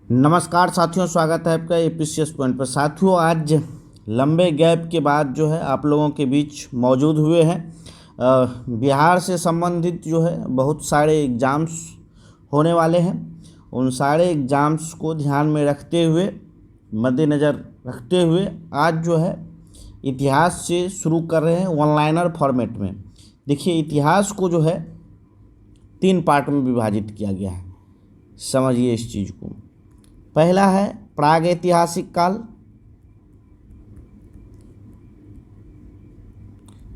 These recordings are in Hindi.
नमस्कार साथियों, स्वागत है आपका एपीसीएस पॉइंट पर। साथियों, आज लंबे गैप के बाद जो है आप लोगों के बीच मौजूद हुए हैं। बिहार से संबंधित जो है बहुत सारे एग्ज़ाम्स होने वाले हैं। उन सारे एग्ज़ाम्स को ध्यान में रखते हुए, मद्देनज़र रखते हुए आज जो है इतिहास से शुरू कर रहे हैं ऑनलाइनर फॉर्मेट में। देखिए, इतिहास को जो है 3 पार्ट में विभाजित किया गया है। समझिए इस चीज़ को। पहला है प्राग ऐतिहासिक काल।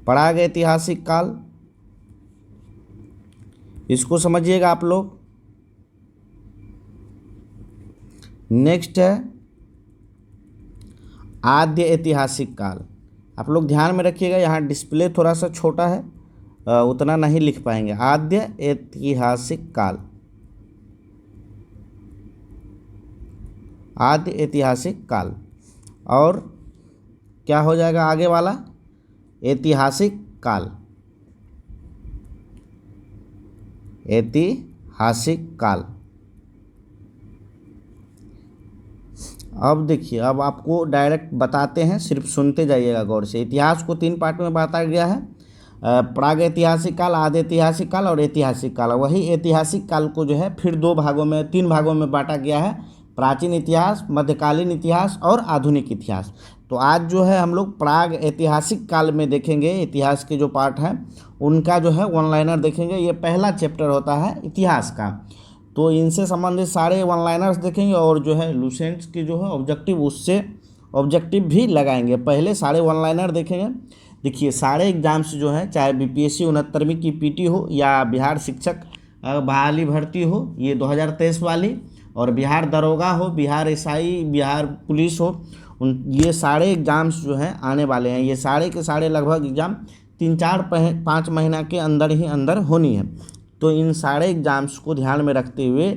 प्राग ऐतिहासिक काल, इसको समझिएगा आप लोग। नेक्स्ट है आद्य ऐतिहासिक काल। आप लोग ध्यान में रखिएगा, यहाँ डिस्प्ले थोड़ा सा छोटा है, उतना नहीं लिख पाएंगे। आद्य ऐतिहासिक काल, आद्य ऐतिहासिक काल। और क्या हो जाएगा आगे वाला? ऐतिहासिक काल, ऐतिहासिक काल। अब देखिए, अब आपको डायरेक्ट बताते हैं, सिर्फ सुनते जाइएगा गौर से। इतिहास को 3 पार्ट में बांटा गया है, प्राग ऐतिहासिक काल, आद्य ऐतिहासिक काल और ऐतिहासिक काल। वही ऐतिहासिक काल को जो है फिर 3 भागों में बांटा गया है, प्राचीन इतिहास, मध्यकालीन इतिहास और आधुनिक इतिहास। तो आज जो है हम लोग प्राग ऐतिहासिक काल में देखेंगे। इतिहास के जो पार्ट हैं उनका जो है ऑनलाइनर देखेंगे। ये पहला चैप्टर होता है इतिहास का, तो इनसे संबंधित सारे ऑनलाइनर्स देखेंगे और जो है लुसेंट्स की जो है ऑब्जेक्टिव, उससे ऑब्जेक्टिव भी लगाएंगे। पहले सारे ऑनलाइनर देखेंगे। देखिए, सारे एग्जाम्स जो है, चाहे बीपीएससी 69वीं की पीटी हो या बिहार शिक्षक बहाली भर्ती हो ये 2023 वाली, और बिहार दरोगा हो, बिहार एसआई, बिहार पुलिस हो, ये सारे एग्ज़ाम्स जो हैं आने वाले हैं। ये सारे के सारे लगभग एग्ज़ाम 3-4-5 महीना के अंदर ही अंदर होनी है। तो इन सारे एग्ज़ाम्स को ध्यान में रखते हुए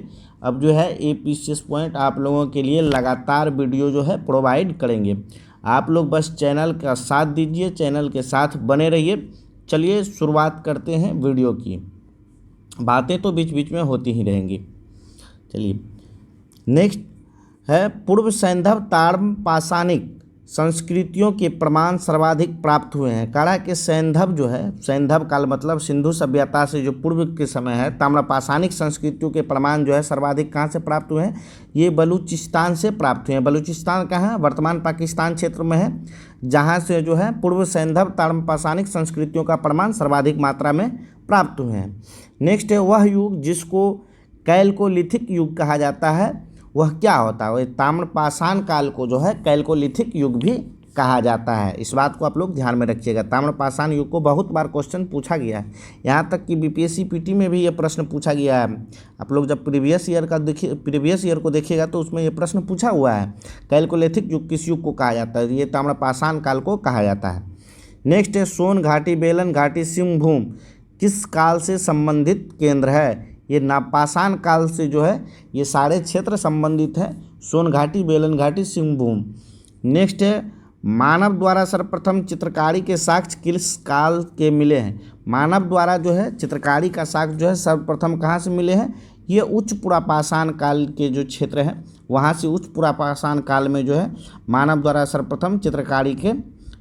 अब जो है एपीसीएस पॉइंट आप लोगों के लिए लगातार वीडियो जो है प्रोवाइड करेंगे। आप लोग बस चैनल का साथ दीजिए, चैनल के साथ बने रहिए। चलिए शुरुआत करते हैं वीडियो की। बातें तो बीच बीच में होती ही रहेंगी। चलिए, नेक्स्ट है पूर्व सैंधव ताम्र पाषाणिक संस्कृतियों के प्रमाण सर्वाधिक प्राप्त हुए हैं। कह रहा है कि सैंधव जो है, सैंधव काल मतलब सिंधु सभ्यता से जो पूर्व के समय है, ताम्र पाषाणिक संस्कृतियों के प्रमाण जो है सर्वाधिक कहाँ से प्राप्त हुए हैं? ये बलूचिस्तान से प्राप्त हुए हैं। बलूचिस्तान कहाँ है? वर्तमान पाकिस्तान क्षेत्र में है, जहाँ से जो है पूर्व सैंधव ताम्र पाषाणिक संस्कृतियों का प्रमाण सर्वाधिक मात्रा में प्राप्त हुए हैं। नेक्स्ट है वह युग जिसको कैलकोलिथिक युग कहा जाता है, वह क्या होता है? वह ताम्रपाषाण काल को जो है कैलकोलिथिक युग भी कहा जाता है। इस बात को आप लोग ध्यान में रखिएगा। ताम्रपाषाण युग को बहुत बार क्वेश्चन पूछा गया है, यहाँ तक कि बीपीएससी पीटी में भी ये प्रश्न पूछा गया है। आप लोग जब प्रीवियस ईयर को देखिएगा तो उसमें ये प्रश्न पूछा हुआ है, कैलकोलिथिक युग किस युग को कहा जाता है? ये ताम्रपाषाण काल को कहा जाता है। नेक्स्ट है सोन घाटी, बेलन घाटी, सिंहभूम किस काल से संबंधित केंद्र है? ये नापाषाण काल से जो है ये सारे क्षेत्र संबंधित है, सोन घाटी, बेलन घाटी, सिंहभूम। नेक्स्ट है मानव द्वारा सर्वप्रथम चित्रकारी के साक्ष्य किस काल के मिले हैं? मानव द्वारा जो है चित्रकारी का साक्ष्य जो है सर्वप्रथम कहाँ से मिले हैं? ये उच्च पुरापाषाण काल के जो क्षेत्र हैं वहाँ से उच्च पुरापाषाण काल में जो है मानव द्वारा सर्वप्रथम चित्रकारी के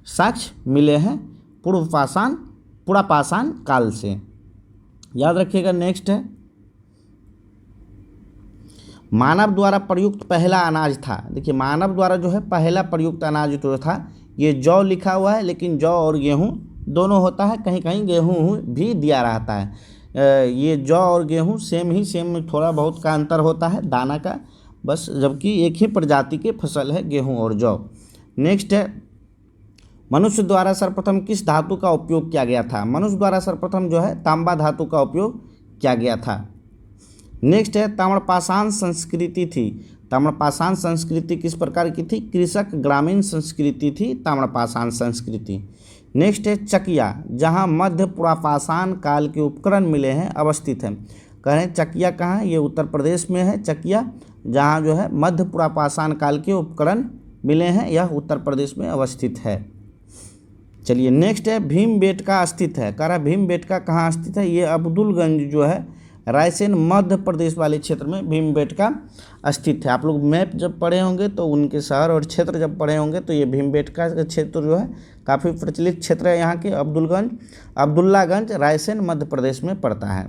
साक्ष्य मिले हैं पुरापाषाण काल से, याद रखिएगा। नेक्स्ट है मानव द्वारा प्रयुक्त पहला अनाज था। देखिए, मानव द्वारा जो है पहला प्रयुक्त अनाज जो था ये जौ लिखा हुआ है, लेकिन जौ और गेहूँ दोनों होता है, कहीं कहीं गेहूँ भी दिया रहता है। ये जौ और गेहूँ सेम में थोड़ा बहुत का अंतर होता है दाना का, बस, जबकि एक ही प्रजाति के फसल है गेहूँ और जौ। नेक्स्ट है मनुष्य द्वारा सर्वप्रथम किस धातु का उपयोग किया गया था? मनुष्य द्वारा सर्वप्रथम जो है तांबा धातु का उपयोग किया गया था। नेक्स्ट है ताम्रपाषाण संस्कृति थी। ताम्रपाषाण संस्कृति किस प्रकार की थी? कृषक ग्रामीण संस्कृति थी ताम्रपाषाण संस्कृति। नेक्स्ट है चकिया, जहाँ मध्य पुरापाषाण काल के उपकरण मिले हैं, अवस्थित है। कह रहे हैं चकिया कहाँ है? ये उत्तर प्रदेश में है चकिया, जहाँ जो है मध्य पुरापाषाण काल के उपकरण मिले हैं, यह उत्तर प्रदेश में अवस्थित है। चलिए, नेक्स्ट है भीमबेटका स्थित है। कह रहा है भीमबेटका कहाँ स्थित है? ये अब्दुलगंज जो है रायसेन मध्य प्रदेश वाले क्षेत्र में भीमबेटका स्थित है। आप लोग मैप जब पढ़े होंगे तो उनके शहर और क्षेत्र जब पढ़े होंगे तो ये भीमबेटका का क्षेत्र जो है काफ़ी प्रचलित क्षेत्र है यहाँ के। अब्दुल्लागंज रायसेन मध्य प्रदेश में पड़ता है।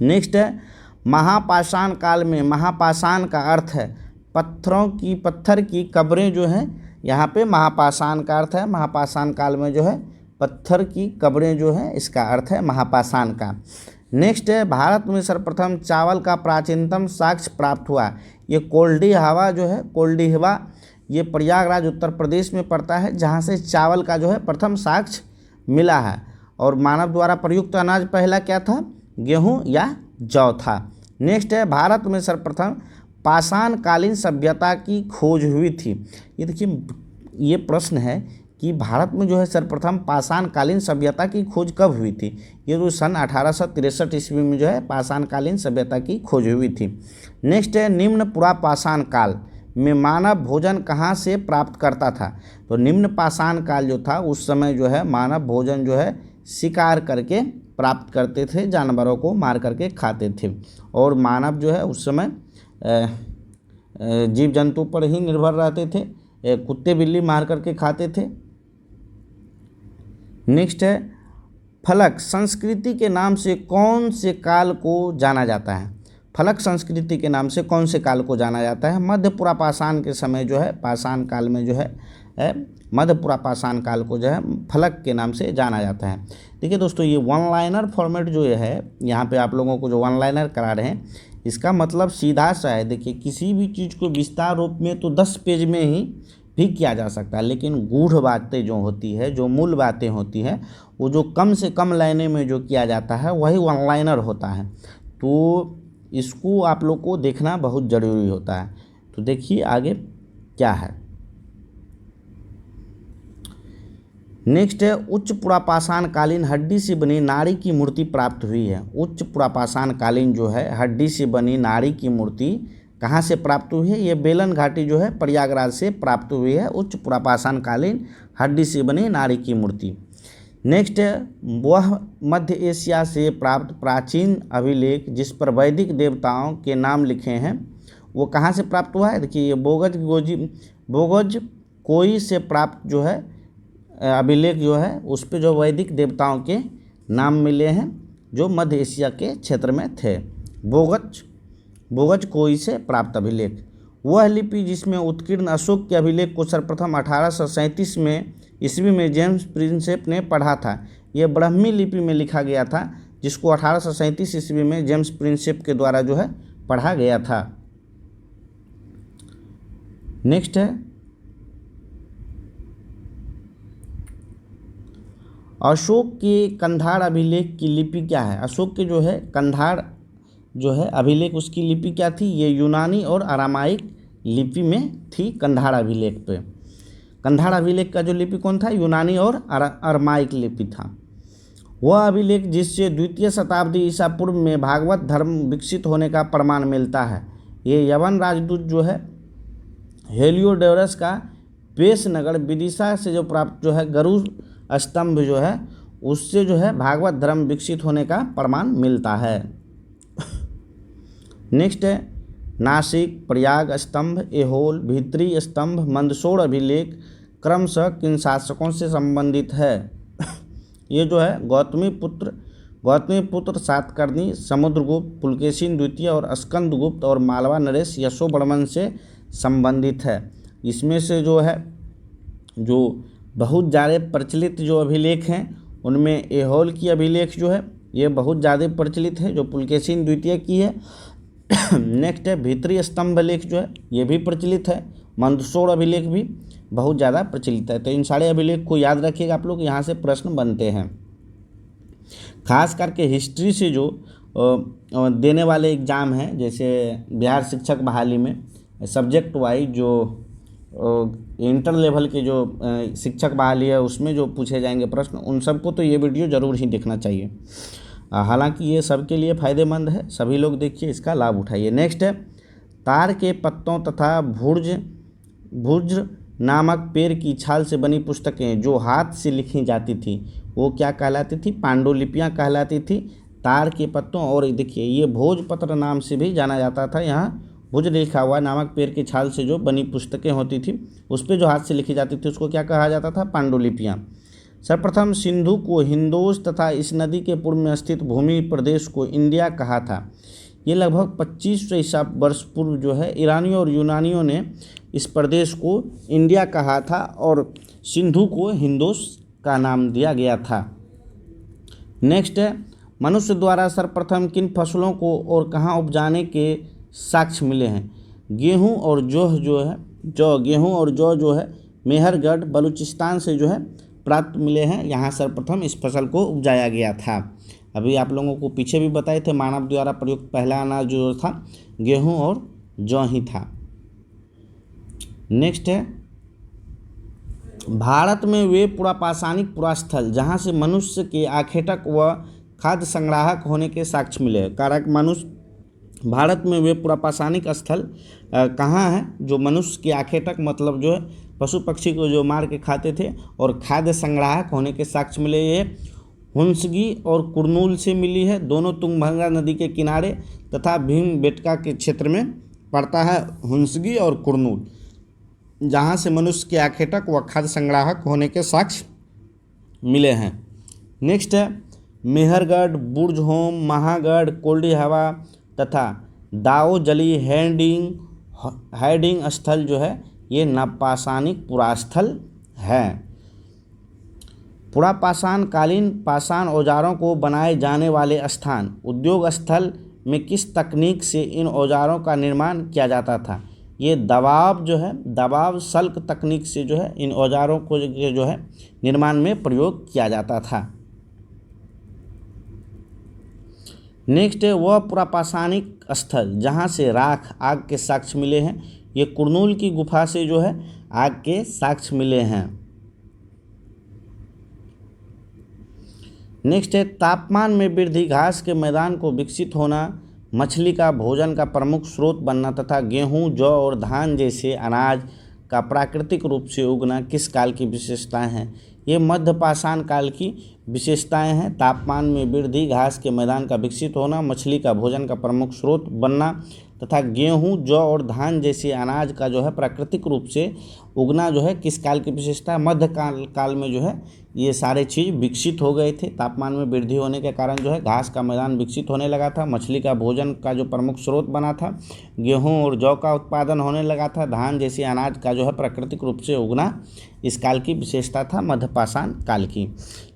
नेक्स्ट है महापाषाण काल में। महापाषाण का अर्थ है पत्थर की कब्रें जो हैं, यहाँ पे महापाषाण का अर्थ है महापाषाण काल में जो है पत्थर की कब्रें जो हैं, इसका अर्थ है महापाषाण का। नेक्स्ट है भारत में सर्वप्रथम चावल का प्राचीनतम साक्ष्य प्राप्त हुआ। ये कोल्डीहवा जो है, कोल्डीहवा ये प्रयागराज उत्तर प्रदेश में पड़ता है, जहाँ से चावल का जो है प्रथम साक्ष्य मिला है। और मानव द्वारा प्रयुक्त अनाज पहला क्या था? गेहूँ या जौ था। नेक्स्ट है भारत में सर्वप्रथम पाषाण कालीन सभ्यता की खोज हुई थी। ये देखिए, ये प्रश्न है कि भारत में जो है सर्वप्रथम पाषाण कालीन सभ्यता की खोज कब हुई थी? ये जो सन 1863 ईस्वी में जो है पाषाण कालीन सभ्यता की खोज हुई थी। नेक्स्ट है निम्न पुरापाषाण काल में मानव भोजन कहाँ से प्राप्त करता था? तो निम्न पाषाण काल जो था उस समय जो है मानव भोजन जो है शिकार करके प्राप्त करते थे, जानवरों को मार करके खाते थे। और मानव जो है उस समय जीव जंतु पर ही निर्भर रहते थे, कुत्ते बिल्ली मार करके खाते थे। नेक्स्ट है फलक संस्कृति के नाम से कौन से काल को जाना जाता है? फलक संस्कृति के नाम से कौन से काल को जाना जाता है? मध्य पुरापाषाण के समय जो है पाषाण काल में जो है मध्य पुरापाषाण काल को जो है फलक के नाम से जाना जाता है। देखिए दोस्तों, ये वन लाइनर फॉर्मेट जो है यहाँ पे आप लोगों को जो वन लाइनर करा रहे हैं, इसका मतलब सीधा सा है। देखिए, किसी भी चीज़ को विस्तार रूप में तो 10 पेज में ही भी किया जा सकता है, लेकिन गूढ़ बातें जो होती है, जो मूल बातें होती है, वो जो कम से कम लाइनें में जो किया जाता है वही वन लाइनर होता है। तो इसको आप लोग को देखना बहुत ज़रूरी होता है। तो देखिए आगे क्या है। नेक्स्ट है उच्च पुरापाषाण कालीन हड्डी से बनी नारी की मूर्ति प्राप्त हुई है। उच्च पुरापाषाण कालीन जो है हड्डी से बनी नारी की मूर्ति कहाँ से प्राप्त हुई है? ये बेलन घाटी जो है प्रयागराज से प्राप्त हुई है उच्च पुरापाषाण कालीन हड्डी से बनी नारी की मूर्ति। नेक्स्ट है वह मध्य एशिया से प्राप्त प्राचीन अभिलेख जिस पर वैदिक देवताओं के नाम लिखे हैं, वो कहाँ से प्राप्त हुआ है? देखिए, ये बोगज कोई से प्राप्त जो है अभिलेख जो है उस पे जो वैदिक देवताओं के नाम मिले हैं जो मध्य एशिया के क्षेत्र में थे। बोगज कोई से प्राप्त अभिलेख वह लिपि जिसमें उत्कीर्ण अशोक के अभिलेख को सर्वप्रथम 1837 में ईस्वी में जेम्स प्रिंसेप ने पढ़ा था। यह ब्राह्मी लिपि में लिखा गया था, जिसको 1837 ईस्वी में जेम्स प्रिंसेप के द्वारा जो है पढ़ा गया था। नेक्स्ट है अशोक के कंधार अभिलेख की लिपि क्या है? अशोक के जो है कंधार जो है अभिलेख उसकी लिपि क्या थी? ये यूनानी और अरामाइक लिपि में थी कंधार अभिलेख पे। कंधार अभिलेख का जो लिपि कौन था? यूनानी और अरामाइक लिपि था। वह अभिलेख जिससे द्वितीय शताब्दी ईसा पूर्व में भागवत धर्म विकसित होने का प्रमाण मिलता है। ये यवन राजदूत जो है हेलियोडोरस का पेश नगर विदिशा से जो प्राप्त जो है गरुड़ स्तंभ जो है उससे जो है भागवत धर्म विकसित होने का प्रमाण मिलता है। नेक्स्ट है नासिक प्रयाग स्तंभ, एहोल, भीतरी स्तंभ, मंदसौर अभिलेख क्रमशः किन शासकों से संबंधित है? ये जो है गौतमी पुत्र सातकर्णी, समुद्रगुप्त, पुलकेशिन द्वितीय और स्कंदगुप्त और मालवा नरेश यशोवर्मन से संबंधित है। इसमें से जो है जो बहुत ज़्यादा प्रचलित जो अभिलेख हैं उनमें एहोल की अभिलेख जो है ये बहुत ज़्यादा प्रचलित है, जो पुलकेशिन द्वितीय की है। नेक्स्ट है भीतरी स्तंभ लेख जो है ये भी प्रचलित है। मंदसौर अभिलेख भी बहुत ज़्यादा प्रचलित है। तो इन सारे अभिलेख को याद रखिएगा आप लोग, यहाँ से प्रश्न बनते हैं। खास करके हिस्ट्री से जो देने वाले एग्ज़ाम हैं, जैसे बिहार शिक्षक बहाली में सब्जेक्ट वाइज जो इंटर लेवल के जो शिक्षक बहाली है उसमें जो पूछे जाएंगे प्रश्न, उन सबको तो ये वीडियो ज़रूर ही देखना चाहिए। हालांकि ये सबके लिए फ़ायदेमंद है, सभी लोग देखिए, इसका लाभ उठाइए। नेक्स्ट है तार के पत्तों तथा भुर्ज नामक पेड़ की छाल से बनी पुस्तकें जो हाथ से लिखी जाती थी वो क्या कहलाती थी? पांडुलिपियाँ कहलाती थी। तार के पत्तों, और देखिए ये भोजपत्र नाम से भी जाना जाता था। यहाँ भुज लिखा हुआ नामक पेड़ की छाल से जो बनी पुस्तकें होती थी, उस पर जो हाथ से लिखी जाती थी उसको क्या कहा जाता था? पांडुलिपियाँ। सर्वप्रथम सिंधु को हिंदोस तथा इस नदी के पूर्व में स्थित भूमि प्रदेश को इंडिया कहा था। ये लगभग 2500 ईसा वर्ष पूर्व जो है ईरानियों और यूनानियों ने इस प्रदेश को इंडिया कहा था और सिंधु को हिंदोस का नाम दिया गया था। नेक्स्ट है, मनुष्य द्वारा सर्वप्रथम किन फसलों को और कहाँ उपजाने के साक्ष्य मिले हैं? गेहूँ और जौ जो है मेहरगढ़ बलूचिस्तान से जो है प्राप्त मिले हैं। यहाँ सर्वप्रथम इस फसल को उपजाया गया था। अभी आप लोगों को पीछे भी बताए थे, मानव द्वारा प्रयुक्त पहला अनाज जो था गेहूं और जौ ही था। नेक्स्ट है, भारत में वे पुरापाषाणिक पुरास्थल जहाँ से मनुष्य के आखेटक व खाद्य संग्राहक होने के साक्ष्य मिले। कारक मनुष्य भारत में वे पुरापाषाणिक स्थल कहाँ हैं? जो मनुष्य के आखेटक मतलब जो है पशु पक्षी को जो मार के खाते थे और खाद्य संग्राहक होने के साक्ष्य मिले। ये हुंसगी और कुरनूल से मिली है, दोनों तुंगभंगा नदी के किनारे तथा भीमबेटका के क्षेत्र में पड़ता है हुंसगी और कुरनूल, जहाँ से मनुष्य के आखेटक व खाद्य संग्राहक होने के साक्ष्य मिले हैं। नेक्स्ट है, मेहरगढ़, बुर्जहोम, महागढ़, कोल्डी हवा तथा दाओजली हैडिंग स्थल जो है ये नवपाषाणिक पुरास्थल है। पुरापाषाण कालीन पाषाण औजारों को बनाए जाने वाले स्थान उद्योग स्थल में किस तकनीक से इन औजारों का निर्माण किया जाता था? ये दबाव सल्क तकनीक से जो है इन औजारों को जो है निर्माण में प्रयोग किया जाता था। नेक्स्ट है, वह पुरापाषाणिक स्थल जहाँ से राख आग के साक्ष्य मिले हैं। ये कुरनूल की गुफा से जो है आग के साक्ष्य मिले हैं। नेक्स्ट है, तापमान में वृद्धि, घास के मैदान को विकसित होना, मछली का भोजन का प्रमुख स्रोत बनना तथा गेहूं, जौ और धान जैसे अनाज का प्राकृतिक रूप से उगना किस काल की विशेषताएं हैं? ये मध्यपाषाण काल की विशेषताएं हैं। तापमान में वृद्धि, घास के मैदान का विकसित होना, मछली का भोजन का प्रमुख स्रोत बनना तथा गेहूं, जौ और धान जैसे अनाज का जो है प्राकृतिक रूप से उगना जो है किस काल की विशेषता? मध्य काल में जो है ये सारे चीज़ विकसित हो गए थे। तापमान में वृद्धि होने के कारण जो है घास का मैदान विकसित होने लगा था, मछली का भोजन का जो प्रमुख स्रोत बना था, गेहूं और जौ का उत्पादन होने लगा था, धान जैसे अनाज का जो है प्राकृतिक रूप से उगना इस काल की विशेषता था, मध्यपाषाण काल की।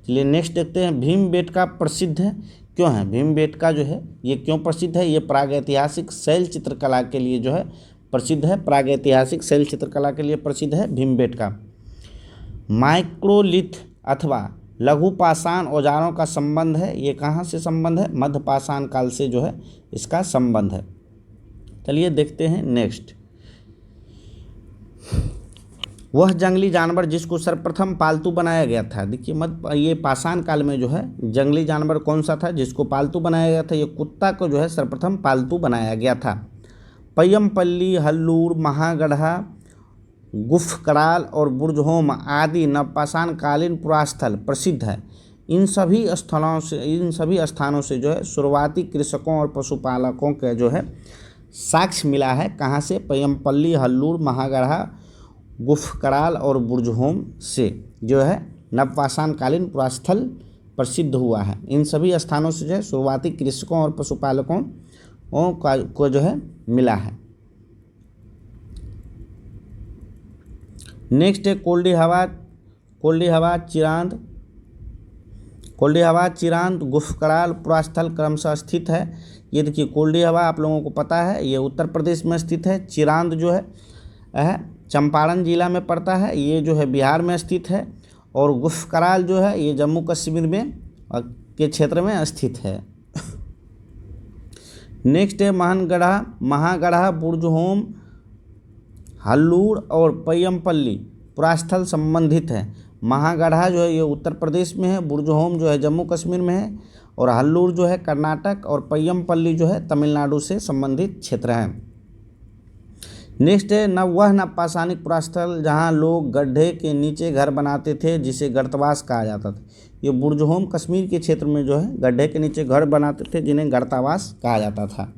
चलिए नेक्स्ट देखते हैं, भीमबेटका प्रसिद्ध है क्यों है? भीमबेटका जो है ये क्यों प्रसिद्ध है? ये प्रागैतिहासिक शैल चित्रकला के लिए जो है प्रसिद्ध है। प्रागैतिहासिक शैल चित्रकला के लिए प्रसिद्ध है भीमबेटका। माइक्रोलिथ अथवा लघुपाषाण औजारों का संबंध है, ये कहाँ से संबंध है? मध्यपाषाण काल से जो है इसका संबंध है। चलिए देखते हैं नेक्स्ट, वह जंगली जानवर जिसको सर्वप्रथम पालतू बनाया गया था। देखिए ये पाषाण काल में जो है जंगली जानवर कौन सा था जिसको पालतू बनाया गया था? ये कुत्ता को जो है सर्वप्रथम पालतू बनाया गया था। पय्यमपल्ली, हल्लूर, महागढ़ा, गुफकराल और बुर्जहोम आदि नवपाषाण कालीन पुरास्थल प्रसिद्ध है। इन सभी स्थानों से जो है शुरुआती कृषकों और पशुपालकों के जो है साक्ष्य मिला है। कहाँ से? पय्यमपल्ली, हल्लूर, महागढ़ा, गुफकराल और बुर्जहोम से जो है नवपाषाण कालीन पुरास्थल प्रसिद्ध हुआ है। इन सभी स्थानों से जो है शुरुआती कृषकों और पशुपालकों को जो है मिला है। नेक्स्ट है, कोल्डी हवा, चिरांद, गुफकराल पुरास्थल क्रमशः स्थित है। ये देखिए कोल्डी हवा आप लोगों को पता है ये उत्तर प्रदेश में स्थित है। चिरांद जो है चंपारण जिला में पड़ता है, ये जो है बिहार में स्थित है। और गुफकराल जो है ये जम्मू कश्मीर में के क्षेत्र में स्थित है। नेक्स्ट है, महागढ़ा, बुर्जहोम, हल्लूर और पय्यमपल्ली पुरास्थल संबंधित है। महागढ़ा जो है ये उत्तर प्रदेश में है, बुर्जहोम जो है जम्मू कश्मीर में है और हल्लूर जो है कर्नाटक और पय्यमपल्ली जो है तमिलनाडु से संबंधित क्षेत्र है। नेक्स्ट है वह नवपाषाणिक पुरास्थल जहाँ लोग गड्ढे के नीचे घर बनाते थे जिसे गर्तवास कहा जाता था। ये बुर्जहोम कश्मीर के क्षेत्र में जो है गड्ढे के नीचे घर बनाते थे जिन्हें गर्तावास कहा जाता था।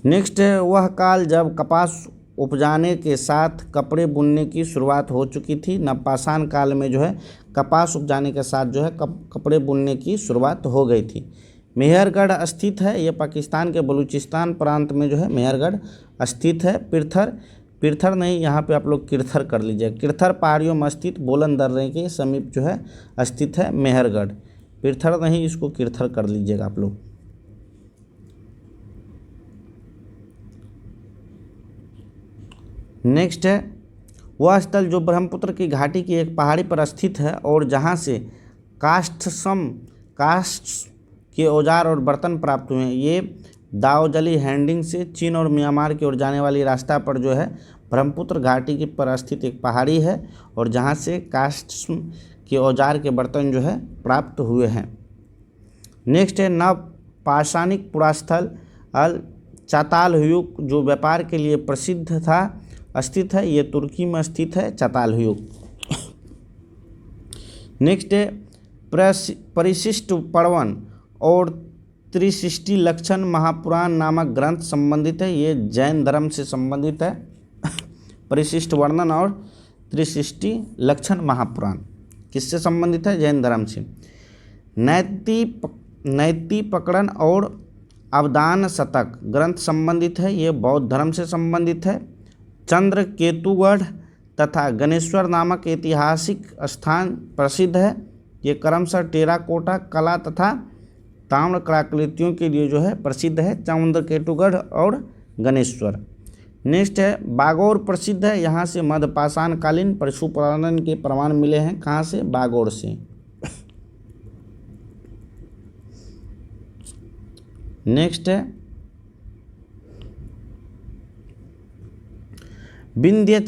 नेक्स्ट है वह काल जब कपास उपजाने के साथ कपड़े बुनने की शुरुआत हो चुकी थी। नवपाषाण काल में जो है कपास उपजाने के साथ जो है कपड़े बुनने की शुरुआत हो गई थी। मेहरगढ़ स्थित है, ये पाकिस्तान के बलूचिस्तान प्रांत में जो है मेहरगढ़ स्थित है। पिरथर नहीं, यहाँ पे आप लोग किरथर कर लीजिए। किरथर पहाड़ियों में स्थित बोलन दर्रे के समीप जो है स्थित है मेहरगढ़। पिरथर नहीं, इसको किरथर कर लीजिएगा आप लोग। नेक्स्ट है वह स्थल जो ब्रह्मपुत्र की घाटी की एक पहाड़ी पर स्थित है और जहाँ से कास्ट के औजार और बर्तन प्राप्त हुए हैं। ये दाओजली हैंडिंग से चीन और म्यांमार की ओर जाने वाली रास्ता पर जो है ब्रह्मपुत्र घाटी की पर स्थित एक पहाड़ी है और जहाँ से कास्ट के औजार के बर्तन जो है प्राप्त हुए हैं। नेक्स्ट है नवपाषाणिक पुरास्थल चातालहुयुक जो व्यापार के लिए प्रसिद्ध था स्थित है। ये तुर्की में स्थित है चातालहुयुक। नेक्स्ट है परिशिष्ट पर्वन और त्रिशिष्टि लक्षण महापुराण नामक ग्रंथ संबंधित है। ये जैन धर्म से संबंधित है। परिशिष्ट वर्णन और त्रिशिष्टि लक्षण महापुराण किससे संबंधित है? जैन धर्म से। नैति पकड़न और अवदान शतक ग्रंथ संबंधित है। ये बौद्ध धर्म से संबंधित है। चंद्र केतुगढ़ तथा गणेश्वर नामक ऐतिहासिक स्थान प्रसिद्ध है। ये क्रमशः टेराकोटा कला तथा ताम्र कलाकृतियों के लिए जो है प्रसिद्ध है, चंद्र केतुगढ़ और गणेश्वर। नेक्स्ट है बागौर प्रसिद्ध है। यहाँ से मध्यपाषाण कालीन पशुपालन के प्रमाण मिले हैं। कहाँ से? बागौर से। नेक्स्ट है विंध्य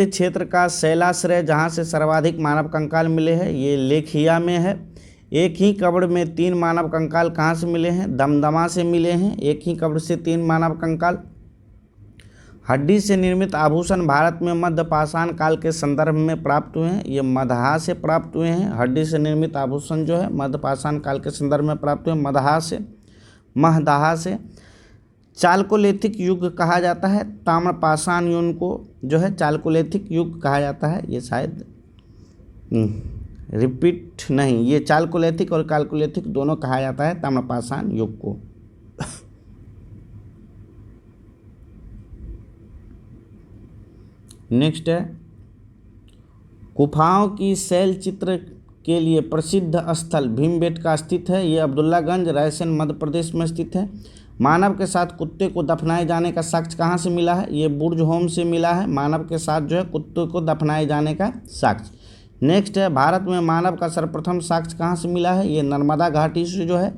क्षेत्र का शैलाश्रय जहाँ से सर्वाधिक मानव कंकाल मिले हैं। ये लेखिया में है। एक ही कब्र में 3 मानव कंकाल कहाँ से मिले हैं? दमदमा से मिले हैं। एक ही कब्र से 3 मानव कंकाल। हड्डी से निर्मित आभूषण भारत में मध्यपाषाण काल के संदर्भ में प्राप्त हुए हैं। ये मदहा से प्राप्त हुए हैं। हड्डी से निर्मित आभूषण जो है मध्यपाषाण काल के संदर्भ में प्राप्त हुए महदाहा से। चालकोलिथिक युग कहा जाता है। ताम्रपाषाण युग को जो है चालकोलिथिक युग कहा जाता है। ये शायद रिपीट नहीं, ये चालकोलिथिक और कालकोलिथिक दोनों कहा जाता है ताम्रपाषाण युग को। नेक्स्ट है गुफाओं की शैल चित्र के लिए प्रसिद्ध स्थल भीमबेटका स्थित है। ये अब्दुल्लागंज रायसेन मध्य प्रदेश में स्थित है। मानव के साथ कुत्ते को दफनाए जाने का साक्ष्य कहाँ से मिला है? ये बुर्जहोम से मिला है। मानव के साथ जो है कुत्ते को दफनाए जाने का साक्ष्य। नेक्स्ट है भारत में मानव का सर्वप्रथम साक्ष्य कहाँ से मिला है? ये नर्मदा घाटी से जो है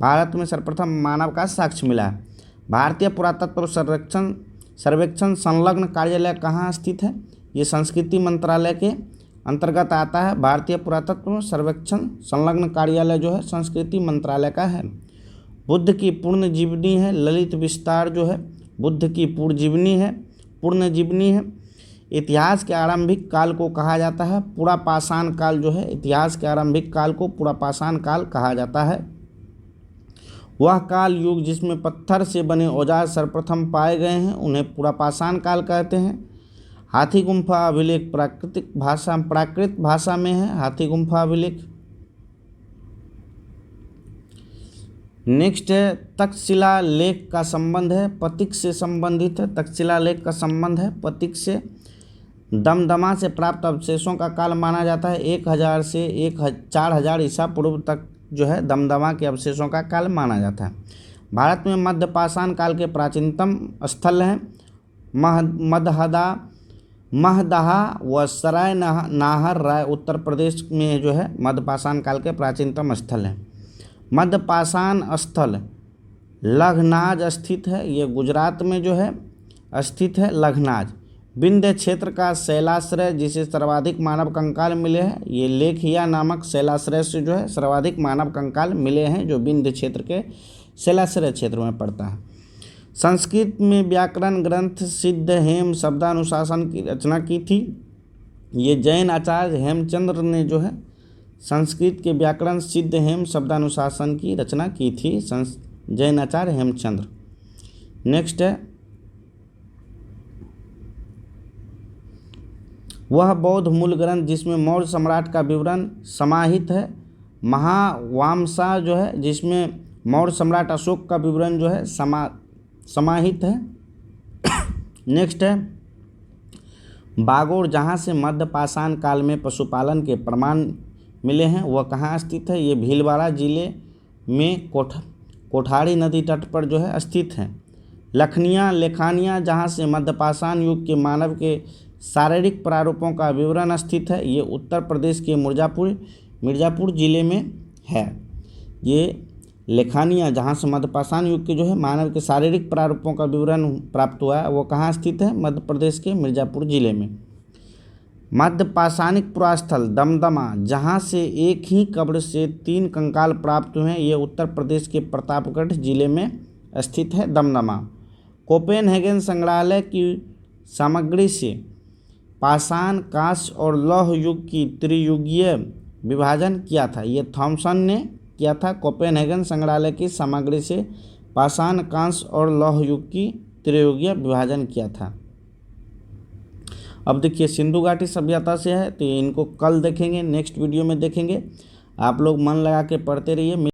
भारत में सर्वप्रथम मानव का साक्ष्य मिला है। भारतीय पुरातत्व सर्वेक्षण संलग्न कार्यालय कहाँ स्थित है? ये संस्कृति मंत्रालय के अंतर्गत आता है। भारतीय पुरातत्व सर्वेक्षण संलग्न कार्यालय जो है संस्कृति मंत्रालय का है। बुद्ध की पूर्ण जीवनी है। ललित विस्तार जो है बुद्ध की पूर्ण जीवनी है। इतिहास के आरंभिक काल को कहा जाता है पुरापाषाण काल जो है इतिहास के आरंभिक काल को पुरापाषाण काल कहा जाता है। वह काल युग जिसमें पत्थर से बने औजार सर्वप्रथम पाए गए हैं उन्हें पुरापाषाण काल कहते हैं। हाथी गुम्फा अभिलेख प्राकृत भाषा में है। हाथी गुम्फा अभिलेख। नेक्स्ट है तक्षशिला लेख का संबंध है पतिक से संबंधित है। तक्षशिला लेख का संबंध है पतिक से। दमदमा से प्राप्त अवशेषों का काल माना जाता है 1000 से 4000 ईसा पूर्व तक जो है दमदमा के अवशेषों का काल माना जाता है। भारत में मध्यपाषाण काल के प्राचीनतम स्थल हैं महदहा व सराय नाहर राय उत्तर प्रदेश में जो है मध्यपाषाण काल के प्राचीनतम स्थल हैं। मध्यपाषाण स्थल लघनाज स्थित है। ये गुजरात में जो है स्थित है लघनाज। विंध्य क्षेत्र का शैलाश्रय जिसे सर्वाधिक मानव कंकाल मिले हैं ये लेखिया नामक शैलाश्रय से जो है सर्वाधिक मानव कंकाल मिले हैं जो विंध्य क्षेत्र के शैलाश्रय क्षेत्र में पड़ता है। संस्कृत में व्याकरण ग्रंथ सिद्ध हेम शब्दानुशासन की रचना की थी। ये जैन आचार्य हेमचंद्र ने जो है संस्कृत के व्याकरण सिद्ध हेम शब्दानुशासन की रचना की थी, जैन आचार्य हेमचंद्र। नेक्स्ट है, वह बौद्ध मूल ग्रंथ जिसमें मौर्य सम्राट का विवरण समाहित है। महावामसा जो है जिसमें मौर्य सम्राट अशोक का विवरण जो है समाहित है। नेक्स्ट है, बागोर जहाँ से मध्य पाषाण काल में पशुपालन के प्रमाण मिले हैं वह कहाँ स्थित है? ये भीलवाड़ा जिले में कोठारी नदी तट पर जो है स्थित है। लखनिया लेखानिया जहाँ से मध्य पाषाण युग के मानव के शारीरिक प्रारूपों का विवरण स्थित है। ये उत्तर प्रदेश के मिर्ज़ापुर जिले में है। ये लेखानिया जहाँ से मध्य पाषाण युग के जो है मानव के शारीरिक प्रारूपों का विवरण प्राप्त हुआ है वो कहाँ स्थित है? मध्य प्रदेश के मिर्ज़ापुर जिले में। मध्य पाषाणिक पुरास्थल दमदमा जहाँ से एक ही कब्र से 3 कंकाल प्राप्त हुए हैं, ये उत्तर प्रदेश के प्रतापगढ़ जिले में स्थित है दमदमा। कोपेनहेगन संग्रहालय की सामग्री से पाषाण, कांस्य और लौह युग की त्रियुगीय विभाजन किया था। ये थॉमसन ने किया था। कोपेनहेगन संग्रहालय की सामग्री से पाषाण, कांस्य और लौह युग की त्रियुगीय विभाजन किया था। अब देखिए सिंधु घाटी सभ्यता से है तो इनको कल देखेंगे, नेक्स्ट वीडियो में देखेंगे। आप लोग मन लगा के पढ़ते रहिए।